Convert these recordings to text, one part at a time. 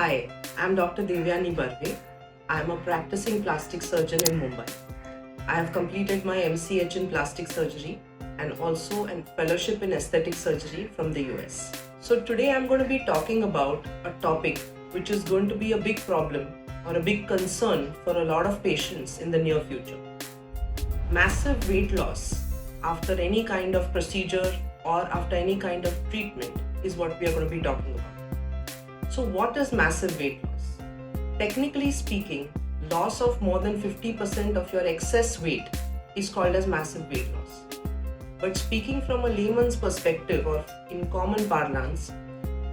Hi, I'm Dr. Devayani Barve. I'm a practicing plastic surgeon in Mumbai. I have completed my MCH in plastic surgery and also a fellowship in aesthetic surgery from the US. So today I'm going to be talking about a topic which is going to be a big problem or a big concern for a lot of patients in the near future. Massive weight loss after any kind of procedure or after any kind of treatment is what we are going to be talking about. So what is massive weight loss? Technically speaking, loss of more than 50% of your excess weight is called as massive weight loss. But speaking from a layman's perspective or in common parlance,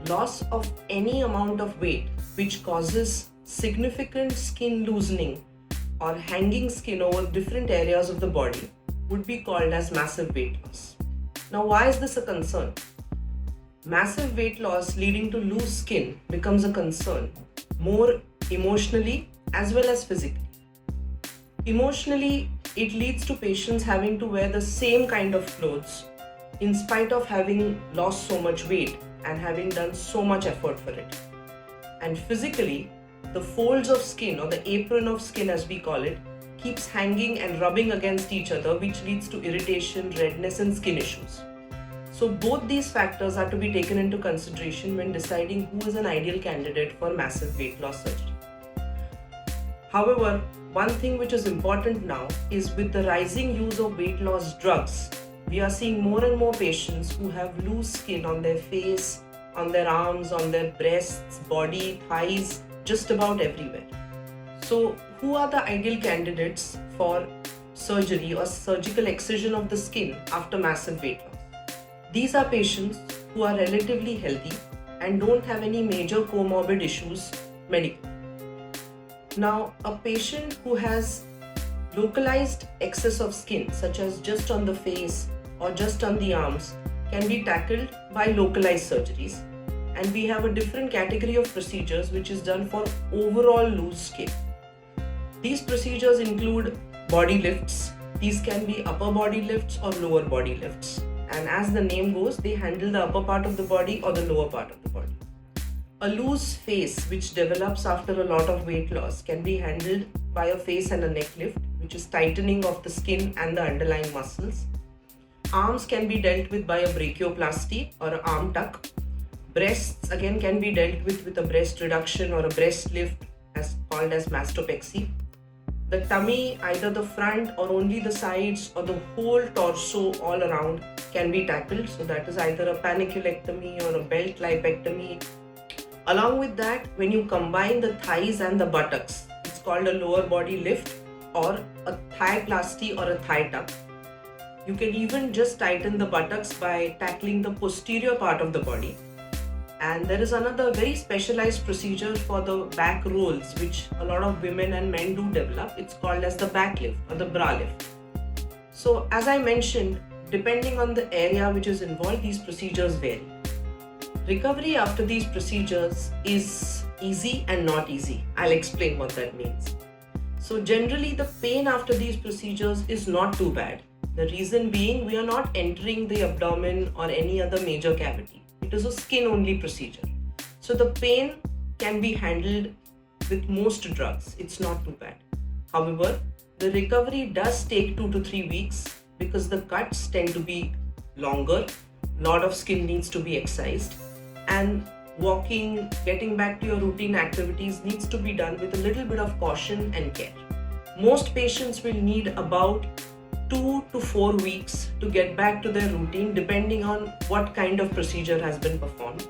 loss of any amount of weight which causes significant skin loosening or hanging skin over different areas of the body would be called as massive weight loss. Now, why is this a concern? Massive weight loss leading to loose skin becomes a concern more emotionally as well as physically. Emotionally, it leads to patients having to wear the same kind of clothes in spite of having lost so much weight and having done so much effort for it. And physically, the folds of skin or the apron of skin as we call it keeps hanging and rubbing against each other, which leads to irritation, redness and skin issues. So both these factors are to be taken into consideration when deciding who is an ideal candidate for massive weight loss surgery. However, one thing which is important now is with the rising use of weight loss drugs, we are seeing more and more patients who have loose skin on their face, on their arms, on their breasts, body, thighs, just about everywhere. So who are the ideal candidates for surgery or surgical excision of the skin after massive weight loss? These are patients who are relatively healthy and don't have any major comorbid issues medically. Now, a patient who has localized excess of skin, such as just on the face or just on the arms, can be tackled by localized surgeries. And we have a different category of procedures which is done for overall loose skin. These procedures include body lifts. These can be upper body lifts or lower body lifts. And as the name goes, they handle the upper part of the body or the lower part of the body. A loose face which develops after a lot of weight loss can be handled by a face and a neck lift, which is tightening of the skin and the underlying muscles. Arms can be dealt with by a brachioplasty or an arm tuck. Breasts again can be dealt with a breast reduction or a breast lift as called as mastopexy. The tummy, either the front or only the sides or the whole torso all around can be tackled. So that is either a paniculectomy or a belt lipectomy. Along with that, when you combine the thighs and the buttocks, it's called a lower body lift or a thighplasty or a thigh tuck. You can even just tighten the buttocks by tackling the posterior part of the body. And there is another very specialized procedure for the back rolls, which a lot of women and men do develop. It's called as the back lift or the bra lift. So as I mentioned, depending on the area which is involved, these procedures vary. Recovery after these procedures is easy and not easy. I'll explain what that means. So generally the pain after these procedures is not too bad. The reason being we are not entering the abdomen or any other major cavity. It is a skin-only procedure. So the pain can be handled with most drugs. It's not too bad. However, the recovery does take 2 to 3 weeks because the cuts tend to be longer. A lot of skin needs to be excised. And walking, getting back to your routine activities needs to be done with a little bit of caution and care. Most patients will need about 2 to 4 weeks to get back to their routine depending on what kind of procedure has been performed.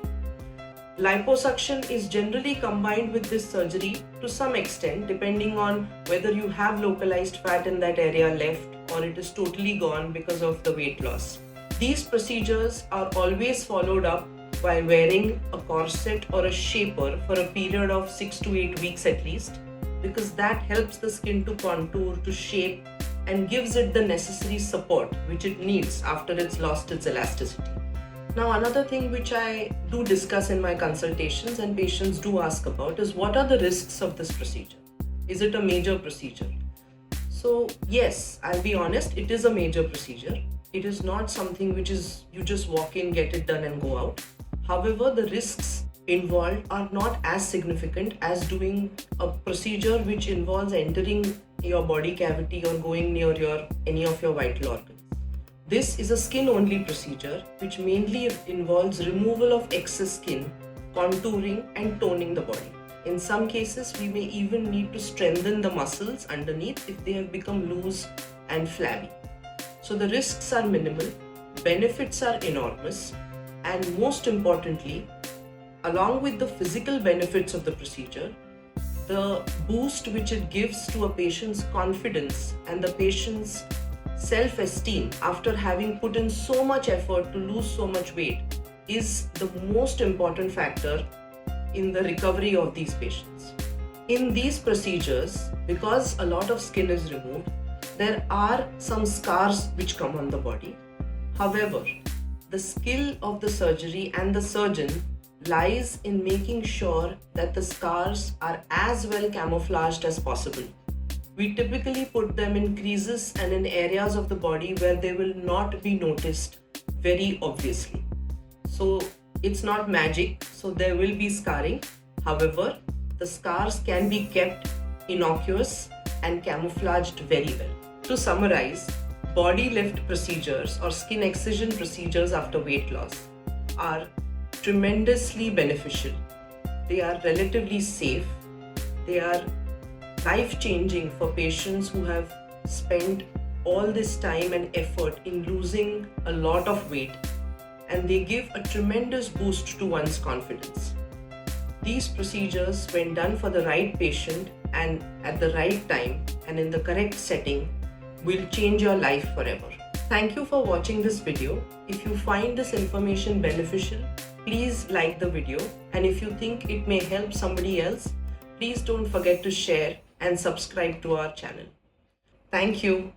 Liposuction is generally combined with this surgery to some extent depending on whether you have localized fat in that area left or it is totally gone because of the weight loss. These procedures are always followed up by wearing a corset or a shaper for a period of 6 to 8 weeks at least, because that helps the skin to contour, to shape, and gives it the necessary support which it needs after it's lost its elasticity. Now, another thing which I do discuss in my consultations and patients do ask about is what are the risks of this procedure? Is it a major procedure? So yes, I'll be honest, it is a major procedure. It is not something which is you just walk in, get it done and go out. However, the risks involved are not as significant as doing a procedure which involves entering your body cavity or going near any of your vital organs. This is a skin-only procedure which mainly involves removal of excess skin, contouring and toning the body. In some cases, we may even need to strengthen the muscles underneath if they have become loose and flabby. So the risks are minimal, benefits are enormous, and most importantly, along with the physical benefits of the procedure, the boost which it gives to a patient's confidence and the patient's self-esteem after having put in so much effort to lose so much weight is the most important factor in the recovery of these patients. In these procedures, because a lot of skin is removed, there are some scars which come on the body. However, the skill of the surgery and the surgeon lies in making sure that the scars are as well camouflaged as possible. We typically put them in creases and in areas of the body where they will not be noticed very obviously. So it's not magic, so there will be scarring. However, the scars can be kept innocuous and camouflaged very well. To summarize, body lift procedures or skin excision procedures after weight loss are tremendously beneficial. They are relatively safe. They are life-changing for patients who have spent all this time and effort in losing a lot of weight, and they give a tremendous boost to one's confidence. These procedures, when done for the right patient and at the right time and in the correct setting, will change your life forever. Thank you for watching this video. If you find this information beneficial, please like the video, and if you think it may help somebody else, please don't forget to share and subscribe to our channel. Thank you.